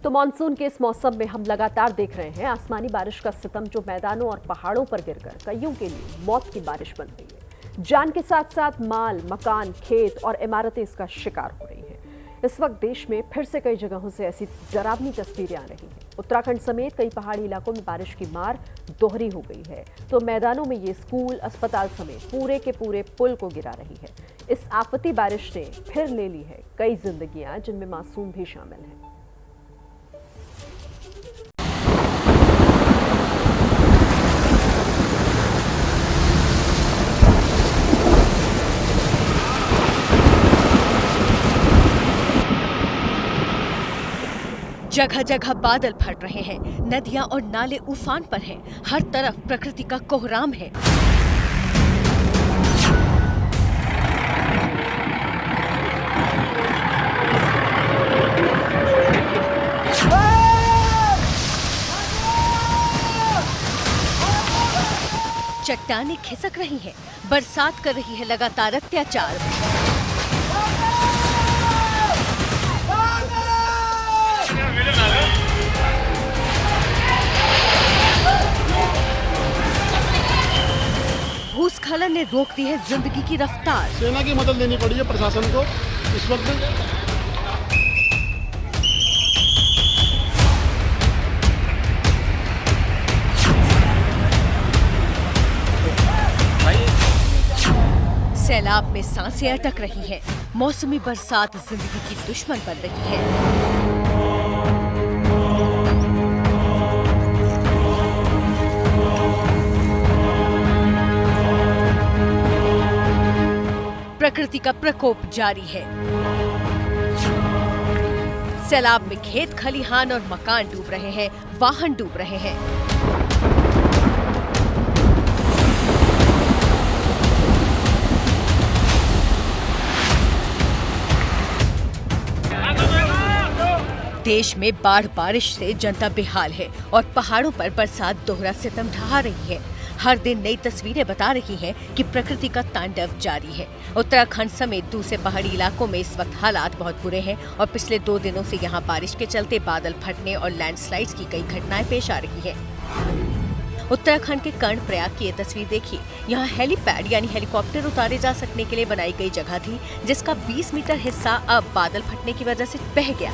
तो मानसून के इस मौसम में हम लगातार देख रहे हैं आसमानी बारिश का सितम जो मैदानों और पहाड़ों पर गिरकर कईयों के लिए मौत की बारिश बन रही है। जान के साथ साथ माल, मकान, खेत और इमारतें इसका शिकार हो रही हैं। इस वक्त देश में फिर से कई जगहों से ऐसी डरावनी तस्वीरें आ रही हैं। उत्तराखंड समेत कई पहाड़ी इलाकों में बारिश की मार दोहरी हो गई है, तो मैदानों में ये स्कूल, अस्पताल समेत पूरे के पूरे पुल को गिरा रही है। इस आफती बारिश ने फिर ले ली है कई जिंदगियां, जिनमें मासूम भी शामिल हैं। जगह जगह बादल फट रहे हैं, नदियां और नाले उफान पर हैं, हर तरफ प्रकृति का कोहराम है। चट्टानें खिसक रही हैं, बरसात कर रही है लगातार अत्याचार। भूस्खलन ने रोक दी है जिंदगी की रफ्तार। सेना की मदद लेनी पड़ी है प्रशासन को इस वक्त। सैलाब में सांसें अटक रही हैं। मौसमी बरसात जिंदगी की दुश्मन बन रही है। प्रकृति का प्रकोप जारी है। सैलाब में खेत, खलिहान और मकान डूब रहे हैं, वाहन डूब रहे हैं। देश में बाढ़ बारिश से जनता बेहाल है और पहाड़ों पर बरसात दोहरा सितम ढहा रही है। हर दिन नई तस्वीरें बता रही हैं कि प्रकृति का तांडव जारी है। उत्तराखंड समेत दूसरे पहाड़ी इलाकों में इस वक्त हालात बहुत बुरे हैं और पिछले 2 दिनों से यहां बारिश के चलते बादल फटने और लैंडस्लाइड्स की कई घटनाएं पेश आ रही हैं। उत्तराखंड के कर्णप्रयाग की ये तस्वीर देखिए। यहाँ हेलीपैड यानी हेलीकॉप्टर उतारे जा सकने के लिए बनाई गई जगह थी, जिसका 20 मीटर हिस्सा अब बादल फटने की वजह से बह गया।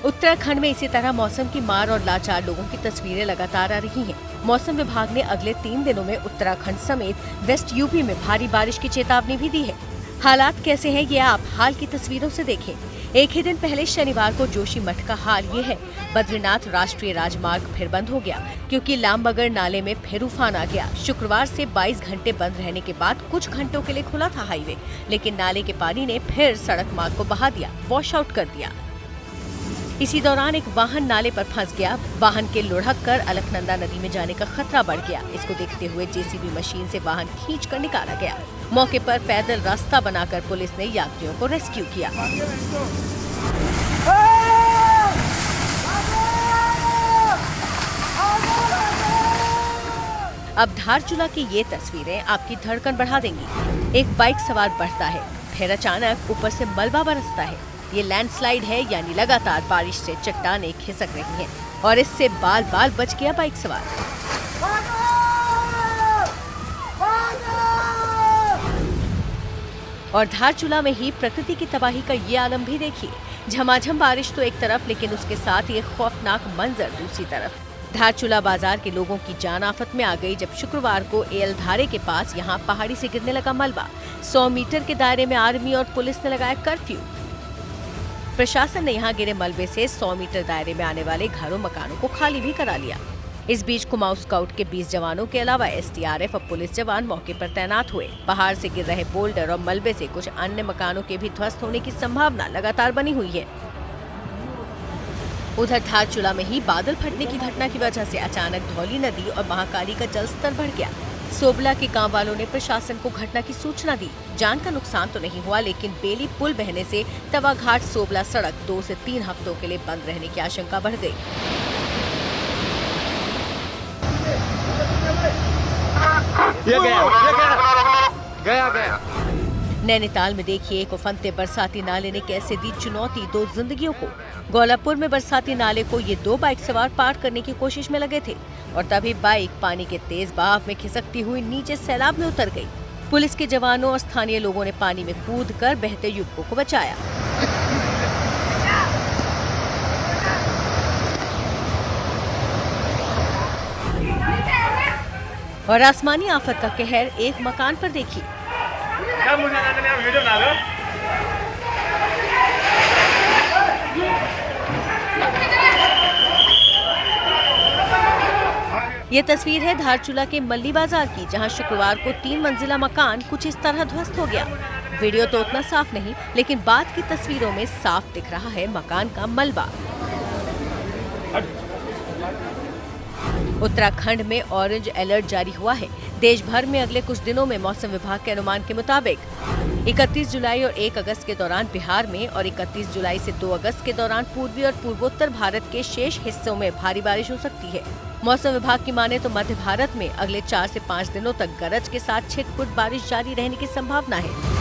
उत्तराखंड में इसी तरह मौसम की मार और लाचार लोगों की तस्वीरें लगातार आ रही हैं। मौसम विभाग ने अगले 3 दिनों में उत्तराखंड समेत वेस्ट यूपी में भारी बारिश की चेतावनी भी दी है। हालात कैसे हैं ये आप हाल की तस्वीरों से देखें। एक ही दिन पहले शनिवार को जोशीमठ का हाल ये है। बद्रीनाथ राष्ट्रीय राजमार्ग फिर बंद हो गया क्योंकि लामबगड़ नाले में फिर उफान आ गया। शुक्रवार से 22 घंटे बंद रहने के बाद कुछ घंटों के लिए खुला था हाईवे, लेकिन नाले के पानी ने फिर सड़क मार्ग को बहा दिया, वॉश आउट कर दिया। इसी दौरान एक वाहन नाले पर फंस गया। वाहन के लुढ़क कर अलकनंदा नदी में जाने का खतरा बढ़ गया। इसको देखते हुए जेसीबी मशीन से वाहन खींचकर निकाला गया। मौके पर पैदल रास्ता बनाकर पुलिस ने यात्रियों को रेस्क्यू किया। अब धारचूला की ये तस्वीरें आपकी धड़कन बढ़ा देंगी। एक बाइक सवार बढ़ता है, फिर अचानक ऊपर से मलबा बरसता है। ये लैंडस्लाइड है, यानी लगातार बारिश से चट्टानें खिसक रही हैं और इससे बाल बाल बच गया बाइक सवार। और धारचूला में ही प्रकृति की तबाही का ये आलम भी देखिए। झमाझम बारिश तो एक तरफ, लेकिन उसके साथ ये खौफनाक मंजर दूसरी तरफ। धारचूला बाजार के लोगों की जान आफत में आ गई जब शुक्रवार को एलधारे के पास यहाँ पहाड़ी से गिरने लगा मलबा। 100 मीटर के दायरे में आर्मी और पुलिस ने लगाया कर्फ्यू। प्रशासन ने यहाँ गिरे मलबे से 100 मीटर दायरे में आने वाले घरों मकानों को खाली भी करा लिया। इस बीच कुमाऊं स्काउट के 20 जवानों के अलावा एसडीआरएफ और पुलिस जवान मौके पर तैनात हुए। पहाड़ से गिर रहे बोल्डर और मलबे से कुछ अन्य मकानों के भी ध्वस्त होने की संभावना लगातार बनी हुई है। उधर धारचूला में ही बादल फटने की घटना की वजह से अचानक धौली नदी और महाकाली का जलस्तर बढ़ गया। सोबला के गांव वालों ने प्रशासन को घटना की सूचना दी। जान का नुकसान तो नहीं हुआ, लेकिन बेली पुल बहने से तवाघाट सोबला सड़क 2 से 3 हफ्तों के लिए बंद रहने की आशंका बढ़ गई। ये गया। नैनीताल में देखिए एक उफनते बरसाती नाले ने कैसे दी चुनौती दो जिंदगियों को। गौलापुर में बरसाती नाले को ये दो बाइक सवार पार करने की कोशिश में लगे थे और तभी बाइक पानी के तेज बहाव में खिसकती हुई नीचे सैलाब में उतर गई। पुलिस के जवानों और स्थानीय लोगों ने पानी में कूदकर बहते युवकों को बचाया। और आसमानी आफत का कहर एक मकान पर देखिए। ये तस्वीर है धारचूला के मल्ली बाजार की, जहां शुक्रवार को 3 मंजिला मकान कुछ इस तरह ध्वस्त हो गया। वीडियो तो उतना साफ नहीं, लेकिन बाद की तस्वीरों में साफ दिख रहा है मकान का मलबा। उत्तराखंड में ऑरेंज अलर्ट जारी हुआ है। देश भर में अगले कुछ दिनों में मौसम विभाग के अनुमान के मुताबिक 31 जुलाई और 1 अगस्त के दौरान बिहार में और 31 जुलाई से 2 अगस्त के दौरान पूर्वी और पूर्वोत्तर भारत के शेष हिस्सों में भारी बारिश हो सकती है। मौसम विभाग की माने तो मध्य भारत में अगले 4 से 5 दिनों तक गरज के साथ छिटपुट बारिश जारी रहने की संभावना है।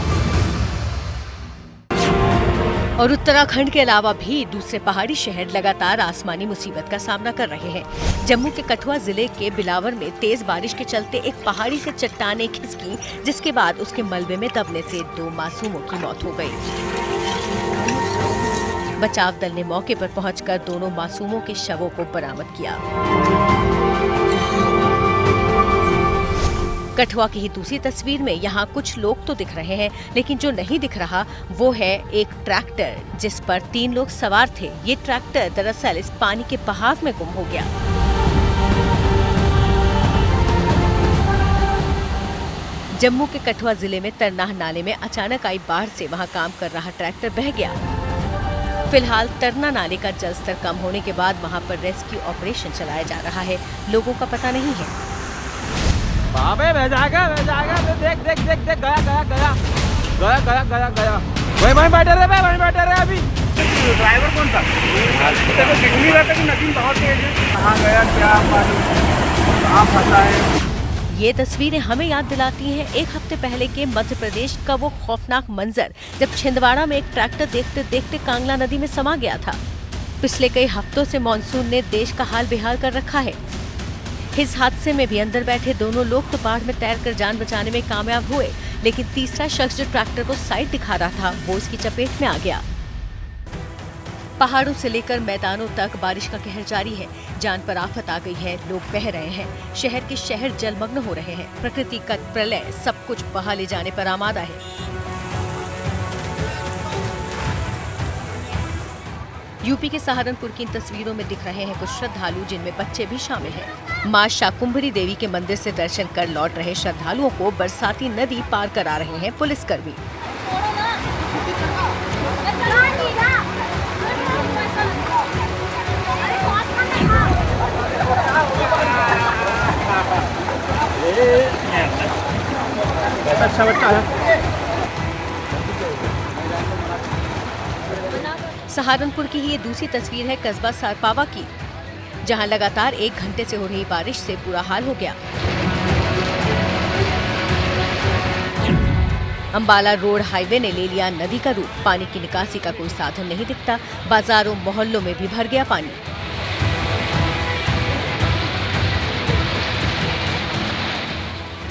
और उत्तराखंड के अलावा भी दूसरे पहाड़ी शहर लगातार आसमानी मुसीबत का सामना कर रहे हैं। जम्मू के कठुआ जिले के बिलावर में तेज बारिश के चलते एक पहाड़ी से चट्टानें खिसकी, जिसके बाद उसके मलबे में दबने से 2 मासूमों की मौत हो गई। बचाव दल ने मौके पर पहुंचकर दोनों मासूमों के शवों को बरामद किया। कठुआ की ही दूसरी तस्वीर में यहाँ कुछ लोग तो दिख रहे हैं, लेकिन जो नहीं दिख रहा वो है एक ट्रैक्टर जिस पर 3 लोग सवार थे। ये ट्रैक्टर दरअसल इस पानी के बहाव में गुम हो गया। जम्मू के कठुआ जिले में तरनाह नाले में अचानक आई बाढ़ से वहाँ काम कर रहा ट्रैक्टर बह गया। फिलहाल तरना नाले का जलस्तर कम होने के बाद वहाँ पर रेस्क्यू ऑपरेशन चलाया जा रहा है। लोगों का पता नहीं है। देख गया वहीं बैठे रहे अभी। ड्राइवर कौन था? दिख नहीं रहा था कि नदी बहुत तेज है। कहाँ गया क्या मालूम, कहाँ फंसा है। ये तस्वीरें हमें याद दिलाती हैं एक हफ्ते पहले के मध्य प्रदेश का वो खौफनाक मंजर, जब छिंदवाड़ा में एक ट्रैक्टर देखते देखते कांगला नदी में समा गया था। पिछले कई हफ्तों से मानसून ने देश का हाल बेहाल कर रखा है। इस हादसे में भी अंदर बैठे दोनों लोग तो बाढ़ में तैरकर जान बचाने में कामयाब हुए, लेकिन तीसरा शख्स जो ट्रैक्टर को साइड दिखा रहा था वो इसकी चपेट में आ गया। पहाड़ों से लेकर मैदानों तक बारिश का कहर जारी है। जान पर आफत आ गई है, लोग बह रहे हैं, शहर के शहर जलमग्न हो रहे हैं। प्रकृति का प्रलय सब कुछ बहा ले जाने पर आमादा है। यूपी के सहारनपुर की इन तस्वीरों में दिख रहे हैं कुछ श्रद्धालु, जिनमें बच्चे भी शामिल हैं। मां शाकुंभरी देवी के मंदिर से दर्शन कर लौट रहे श्रद्धालुओं को बरसाती नदी पार करा रहे हैं पुलिसकर्मी। अच्छा बच्चा है। सहारनपुर की ही ये दूसरी तस्वीर है कस्बा सारपावा की, जहां लगातार 1 घंटे से हो रही बारिश से बुरा हाल हो गया। अंबाला रोड हाईवे ने ले लिया नदी का रूप। पानी की निकासी का कोई साधन नहीं दिखता। बाजारों मोहल्लों में भी भर गया पानी।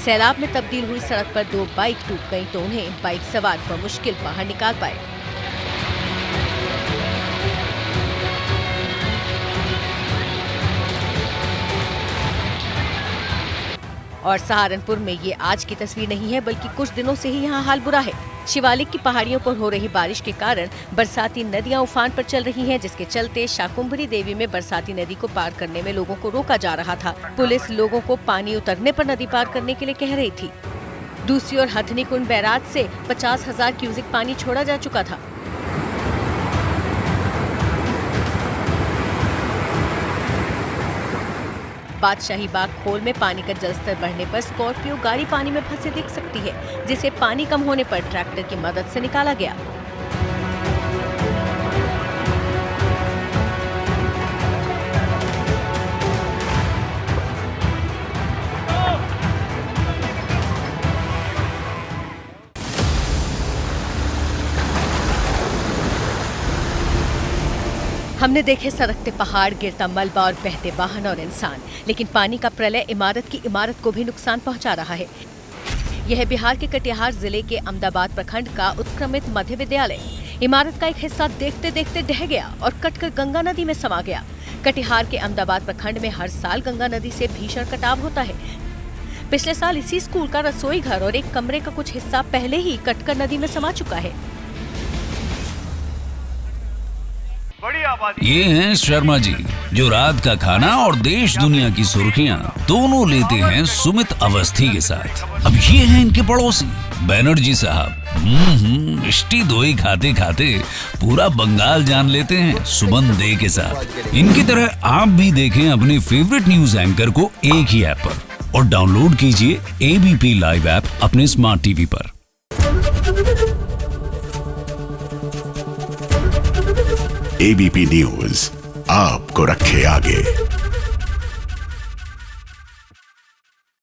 सैलाब में तब्दील हुई सड़क पर 2 बाइक टूट गई तो उन्हें बाइक सवार बमुश्किल बाहर निकाल पाए। और सहारनपुर में ये आज की तस्वीर नहीं है, बल्कि कुछ दिनों से ही यहाँ हाल बुरा है। शिवालिक की पहाड़ियों पर हो रही बारिश के कारण बरसाती नदियां उफान पर चल रही हैं, जिसके चलते शाकुंभरी देवी में बरसाती नदी को पार करने में लोगों को रोका जा रहा था। पुलिस लोगों को पानी उतरने पर नदी पार करने के लिए कह रही थी। दूसरी ओर हथनी कुंड बैराज से 50,000 क्यूसेक पानी छोड़ा जा चुका था। बादशाही बाग खोल में पानी का जलस्तर बढ़ने पर स्कॉर्पियो गाड़ी पानी में फंसे दिख सकती है, जिसे पानी कम होने पर ट्रैक्टर की मदद से निकाला गया। हमने देखे सरकते पहाड़, गिरता मलबा और बहते वाहन और इंसान, लेकिन पानी का प्रलय इमारत की इमारत को भी नुकसान पहुंचा रहा है। यह है बिहार के कटिहार जिले के अहमदाबाद प्रखंड का उत्क्रमित मध्य विद्यालय। इमारत का एक हिस्सा देखते देखते ढह गया और कटकर गंगा नदी में समा गया। कटिहार के अहमदाबाद प्रखंड में हर साल गंगा नदी से भीषण कटाव होता है। पिछले साल इसी स्कूल का रसोई घर और एक कमरे का कुछ हिस्सा पहले ही कटकर नदी में समा चुका है। ये हैं शर्मा जी, जो रात का खाना और देश दुनिया की सुर्खियां दोनों लेते हैं सुमित अवस्थी के साथ। अब ये हैं इनके पड़ोसी बैनर्जी साहब। मिष्टी दोई खाते खाते पूरा बंगाल जान लेते हैं सुमन दे के साथ। इनकी तरह आप भी देखें अपने फेवरेट न्यूज एंकर को एक ही ऐप पर और डाउनलोड कीजिए ABP लाइव ऐप अपने स्मार्ट टीवी पर। ABP न्यूज आपको रखे आगे।